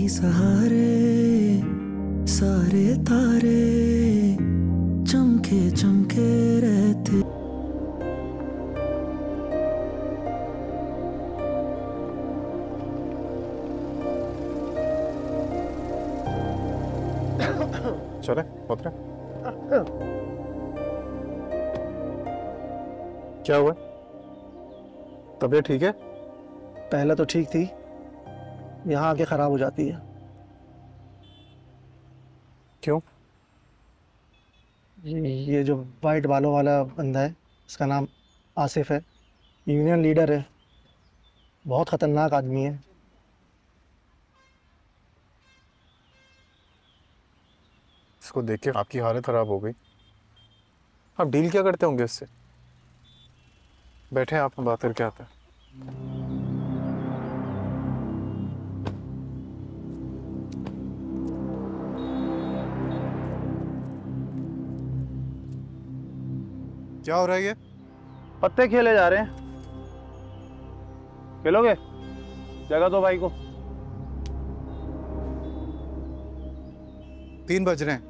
सहारे सारे तारे चमके चमके रहते। चले उतरे। क्या हुआ? तबीयत ठीक है? पहले तो ठीक थी, यहाँ आके खराब हो जाती है। क्यों? ये जो वाइट बालों वाला बंदा है, इसका नाम आसिफ है, यूनियन लीडर है, बहुत खतरनाक आदमी है। इसको देख के आपकी हालत खराब हो गई। आप डील क्या करते होंगे इससे? बैठे आप, बात करके आते हैं। क्या हो रहा है ये? पत्ते खेले जा रहे हैं। खेलोगे? जगह दो भाई को। 3 बज रहे हैं।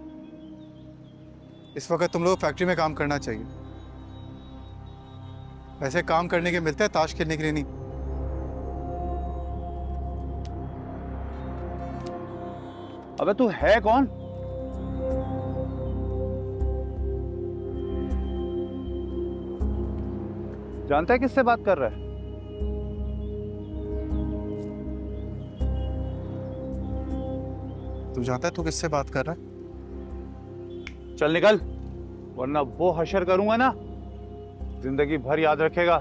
इस वक्त तुम लोग फैक्ट्री में काम करना चाहिए। वैसे काम करने के मिलते हैं, ताश खेलने के लिए नहीं। अबे तू है कौन? जानता है किससे बात कर रहा है? तू जानता है तू किससे बात कर रहा है? चल निकल, वरना वो हशर करूंगा ना, जिंदगी भर याद रखेगा।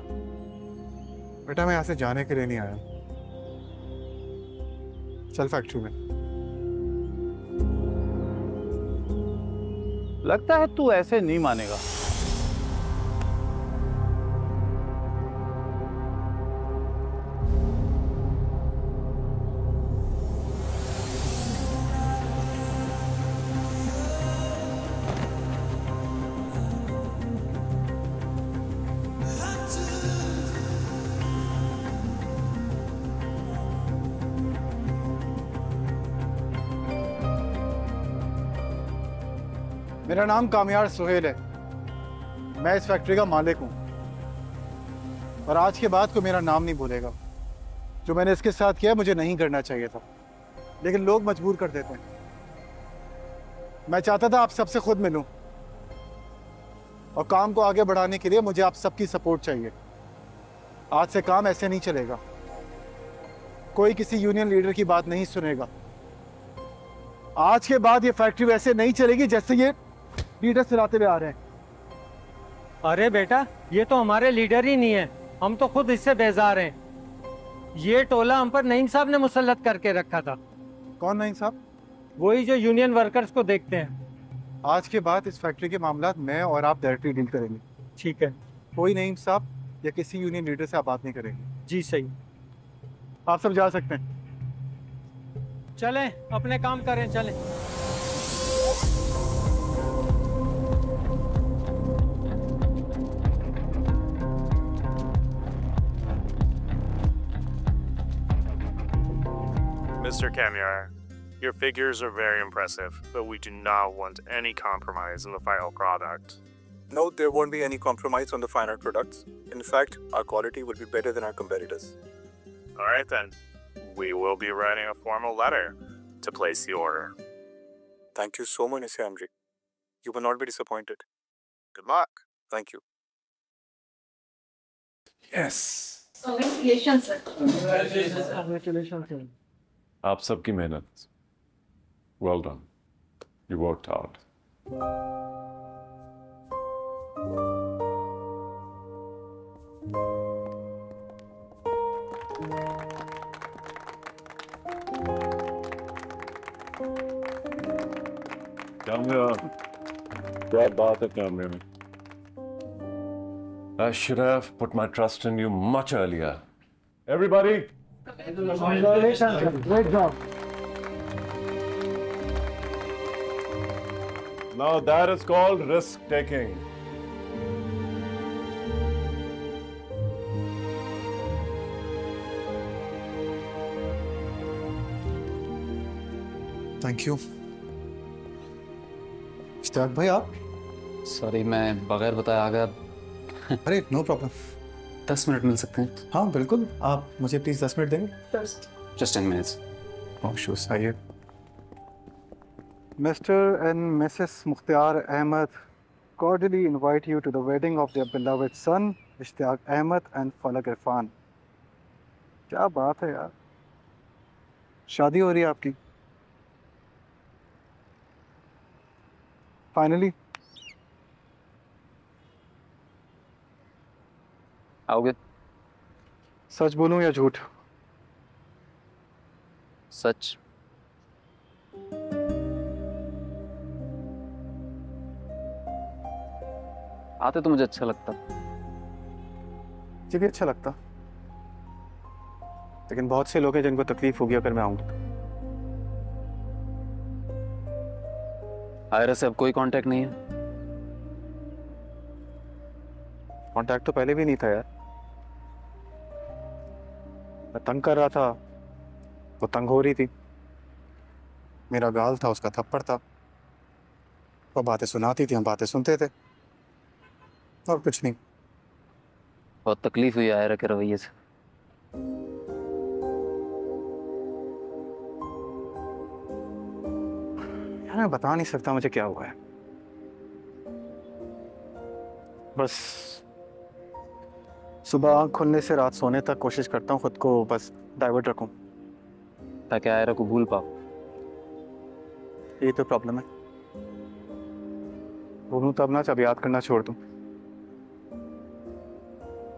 बेटा मैं यहाँ से जाने के लिए नहीं आया। चल फैक्ट्री में। लगता है तू ऐसे नहीं मानेगा। मेरा नाम कामयार सुहेल है। मैं इस फैक्ट्री का मालिक हूँ और आज के बाद को मेरा नाम नहीं भूलेगा। जो मैंने इसके साथ किया मुझे नहीं करना चाहिए था, लेकिन लोग मजबूर कर देते हैं। मैं चाहता था आप सबसे खुद मिलूं और काम को आगे बढ़ाने के लिए मुझे आप सबकी सपोर्ट चाहिए। आज से काम ऐसे नहीं चलेगा। कोई किसी यूनियन लीडर की बात नहीं सुनेगा। आज के बाद ये फैक्ट्री वैसे नहीं चलेगी जैसे ये लीडर चलाते हुए आ रहे हैं। अरे बेटा, ये तो हमारे लीडर ही नहीं है, हम तो खुद इससे बेजार हैं। ये टोला हम पर नईम साहब ने मुसल्लत करके रखा था। कौन नईम साहब? वही जो यूनियन वर्कर्स को देखते हैं। आज के बाद इस फैक्ट्री के मामला मैं और आप डायरेक्टली डील करेंगे। ठीक है। कोई नईम साहब या किसी यूनियन लीडर से आप बात नहीं करेंगे। जी सही। आप सब जा सकते हैं। चलें, अपने काम करें, चलें। Mr. Kamyar, your figures are very impressive, but we do not want any compromise in the final product. No, there won't be any compromise on the final products. In fact, our quality will be better than our competitors. All right then, we will be writing a formal letter to place the order. Thank you so much, Mr. Amri. You will not be disappointed. Good luck. Thank you. Yes. Congratulations, sir. Congratulations, sir. आप सबकी मेहनत, well done. You worked hard. Kamya, क्या बात है Kamya? I should have put my trust in you much earlier. Everybody. Congratulations, sir. Great job. Now that is called risk taking. Thank you. Ishtiaq भाई आप? Sorry, मैं बगैर बताए आ गया। अरे नो प्रॉब्लम। 10 मिनट मिल सकते हैं? हाँ बिल्कुल, आप मुझे प्लीज़ 10 मिनट देंगे? Just 10 minutes. शूज़ आइए। Mr and Mrs Mukhtiyar Ahmed cordially invite you to the wedding of their beloved son Ishtiaq Ahmed and Falak Irfan. क्या बात है यार, शादी हो रही है आपकी फाइनली। आओगे? सच बोलूं या झूठ? सच। आते तो मुझे अच्छा लगता। मुझे भी अच्छा लगता, लेकिन बहुत से लोग हैं जिनको तकलीफ होगी अगर मैं आऊंगा। आयरा से अब कोई कांटेक्ट नहीं है? कांटेक्ट तो पहले भी नहीं था यार। मैं तंग कर रहा था, वो तंग हो रही थी। मेरा गाल था, उसका थप्पड़ था। वो बातें सुनाती थी, हम बातें सुनते थे, और कुछ नहीं। बहुत तकलीफ हुई आयरा के रवैये से। यार मैं बता नहीं सकता मुझे क्या हुआ है। बस सुबह आँख खुलने से रात सोने तक कोशिश करता हूँ खुद को बस डाइवर्ट रखूं, ताकि आयरा को भूल पाओ। यही तो प्रॉब्लम है। भूलूं तब ना जब याद करना छोड़ दूं।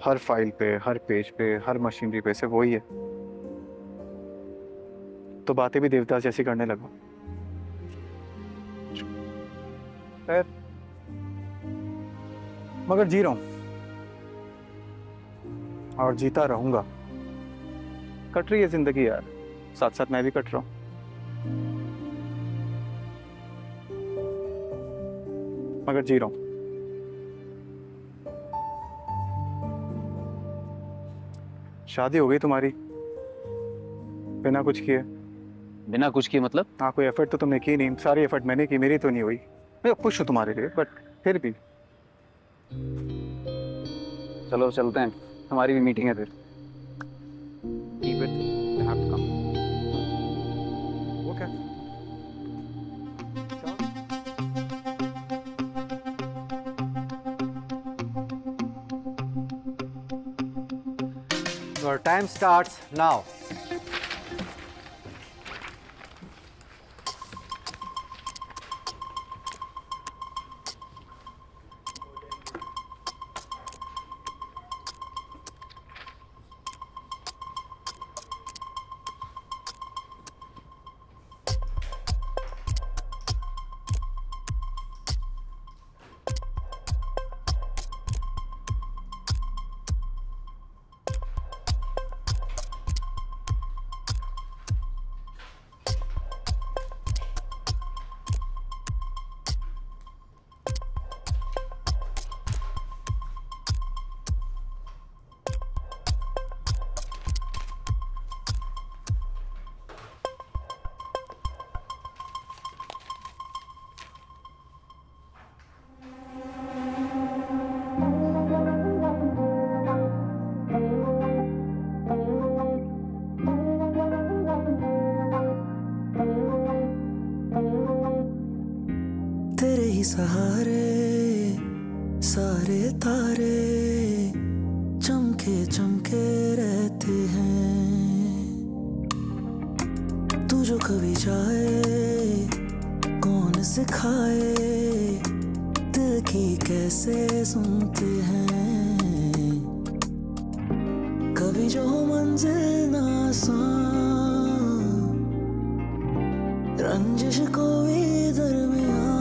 हर फाइल पे, हर पेज पे, हर मशीनरी पे से वही है, तो बातें भी देवदास जैसी करने लगा। खैर, मगर जी रहा हूं और जीता रहूंगा। कट रही है जिंदगी यार, साथ साथ मैं भी कट रहा हूं। मगर जी रहा हूं। शादी हो गई तुम्हारी बिना कुछ किए। बिना कुछ किए मतलब? हाँ, कोई एफर्ट तो तुमने की नहीं। सारी एफर्ट मैंने की, मेरी तो नहीं हुई। मैं खुश हूँ तुम्हारे लिए, बट फिर भी। चलो चलते हैं, हमारी भी मीटिंग है फिर। Keep it, I have to come. Okay. Your time starts now. तेरे ही सहारे सारे तारे चमके चमके रहते हैं। तू जो कभी जाए कौन सिखाए दिल की कैसे सुनते हैं। कभी जो मंजिल ना आसान, रंजिश को भी दरमियान,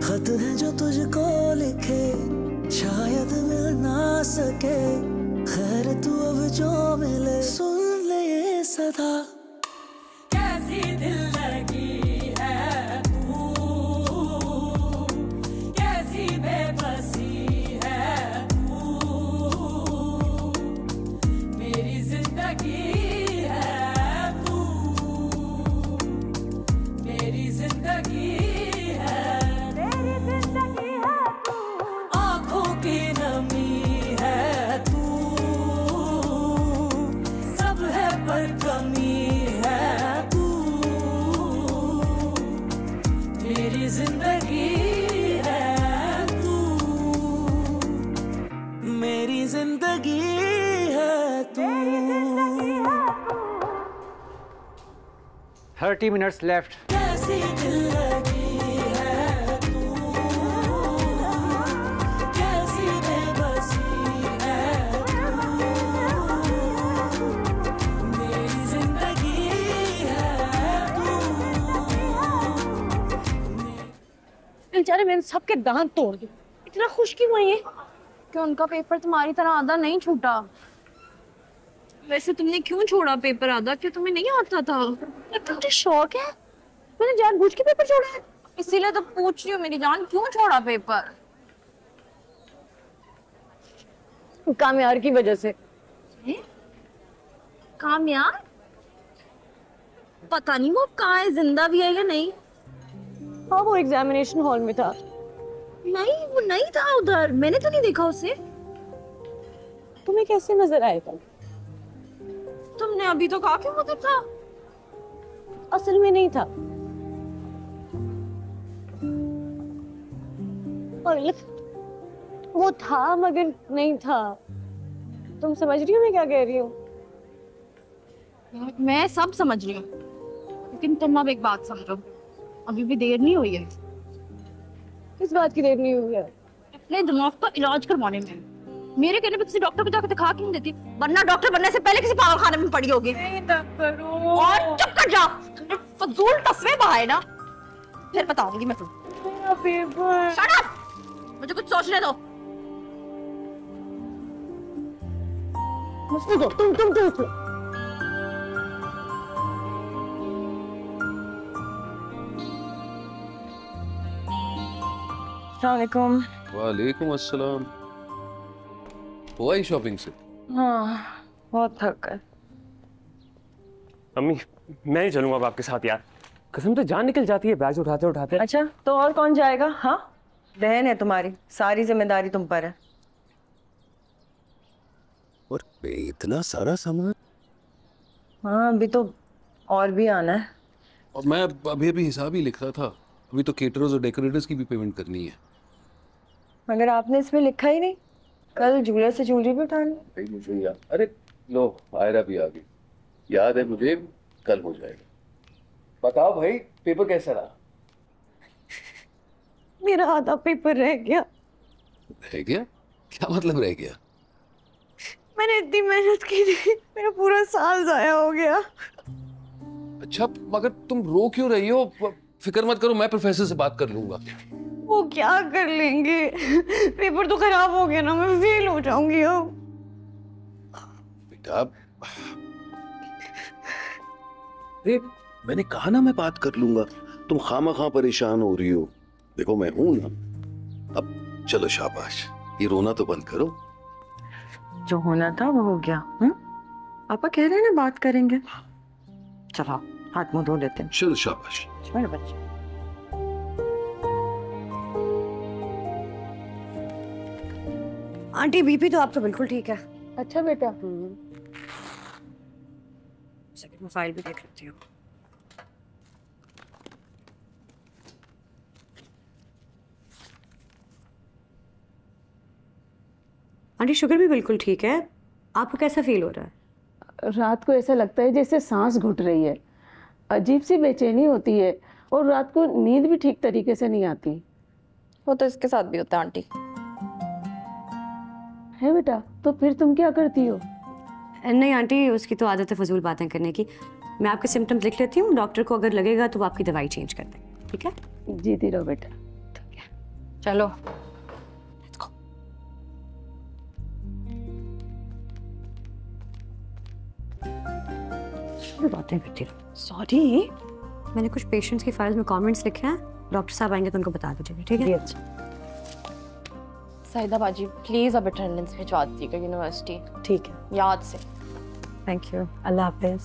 खत है जो तुझको लिखे शायद मिल ना सके। खैर तू अब जो मिले सुन ले ये सदा। कैसी दिल लगी है तू, कैसी बेबसी है तू, मेरी जिंदगी है तू। पर कमी है तू, मेरी जिंदगी है तू, मेरी जिंदगी है तू। 30 minutes left. कैसी दिल लगी है तू, कैसी बेबसी है तू, मेरी जिंदगी है तू। बेचारे मैंने सबके दांत तोड़ दिए, इतना खुश क्यों हुई है? कि उनका पेपर तुम्हारी तरह आधा नहीं छूटा। वैसे तुमने क्यों छोड़ा पेपर आधा? क्या तुम्हें नहीं आता था? तुझे शौक है? मैंने जानबूझ के पेपर छोड़ा है। इसीलिए तो पूछ रही हूँ मेरी जान, क्यों छोड़ा पेपर? कामयार की वजह से। कामयार? पता नहीं वो कहाँ है, जिंदा भी है या नहीं। हाँ, वो एग्जामिनेशन हॉल में था। नहीं, वो नहीं था उधर, मैंने तो नहीं देखा उसे। तुम्हें कैसे नजर आएगा? तुमने अभी तो कहा कि वो उधर था। असल में नहीं था। वो था मगर नहीं था। तुम समझ रही हो मैं क्या कह रही हूँ? मैं सब समझ रही हूँ, लेकिन तुम अब एक बात समझो, अभी भी देर नहीं हुई है। किस बात की देर नहीं हुई है? अपने दिमाग का इलाज करवाने में। मेरे कहने पे किसी डॉक्टर को जाकर दिखा क्यों देती? वरना डॉक्टर बनने से पहले किसी पागलखाने में पड़ी होगी। नहीं डॉक्टर। और चुप कर जा, तुमने फजूल तस्वीर बहाए ना, फिर बताऊंगी मैं तुम्हें। पेपर। शट अप, मुझे कुछ सोचने दो। मुझे दो, तुम सोचो। अस्सलामुअलैकुम। वालेकुम अस्सलाम। हुआ ही शॉपिंग से? हाँ, बहुत थक गए। अम्मी, मैं ही चलूंगा अब आपके साथ यार। कसम से जान निकल जाती है बैग उठाते उठाते। अच्छा, तो और कौन जाएगा? हाँ, बहन है तुम्हारी, सारी जिम्मेदारी तुम पर है। और इतना सारा सामान? हाँ, अभी तो और भी आना है। और मैं अभी हिसाब ही लिख रहा था। अभी तो केटरर्स और डेकोरेटर्स की भी पेमेंट करनी है। मगर आपने इसमें लिखा ही नहीं, कल ज्वेलर से ज्वेलरी भी उठानी। मुझे याद, अरे लो आयरा भी आ गई। याद है मुझे, कल हो जाएगा। बताओ भाई, पेपर कैसा रहा? मेरा आधा पेपर रह गया। रह गया? क्या मतलब रह गया? मैंने इतनी मेहनत की थी, मेरा पूरा साल जाया हो गया। अच्छा, मगर तुम रो क्यों रही हो? फिक्र मत करो, मैं प्रोफेसर से बात कर लूंगा। वो क्या कर लेंगे? पेपर तो खराब हो गया ना, मैं फेल हो जाऊंगी अब। बेटा, अरे मैंने कहा ना मैं बात कर लूंगा। तुम खामा परेशान हो रही हो। देखो मैं हूं ना। अब चलो शाबाश, ये रोना तो बंद करो। जो होना था वो हो गया। पापा कह रहे हैं ना बात करेंगे। चलो हाथ मुंह धो लेते हैं। चलो शाबाश। मेरे बच्चे। आंटी, बीपी तो आपका बिल्कुल ठीक है। अच्छा बेटा। सेकंड में फाइल भी देख लेती हूँ। आंटी, शुगर भी बिल्कुल ठीक है। आपको कैसा फील हो रहा है? रात को ऐसा लगता है जैसे सांस घुट रही है, अजीब सी बेचैनी होती है और रात को नींद भी ठीक तरीके से नहीं आती। वो तो इसके साथ भी होता है आंटी। है बेटा, तो फिर तुम क्या करती हो? नहीं आंटी, उसकी तो आदत है फजूल बातें करने की। मैं आपके सिम्टम्स लिख लेती हूँ, डॉक्टर को अगर लगेगा तो वो आपकी दवाई चेंज कर दें। ठीक है? जीती रहो बेटा। चलो। बातें करती रहो। सॉरी, मैंने कुछ पेशेंट्स की फाइल्स में कमेंट्स लिखे हैं, डॉक्टर साहब आएंगे तो उनको बता दीजिएगा। ठीक है? साहिदा बाजी, प्लीज अब अटेंडेंस भिजवा दीजिएगा यूनिवर्सिटी। ठीक है, याद से। Thank you. Allah Hafiz.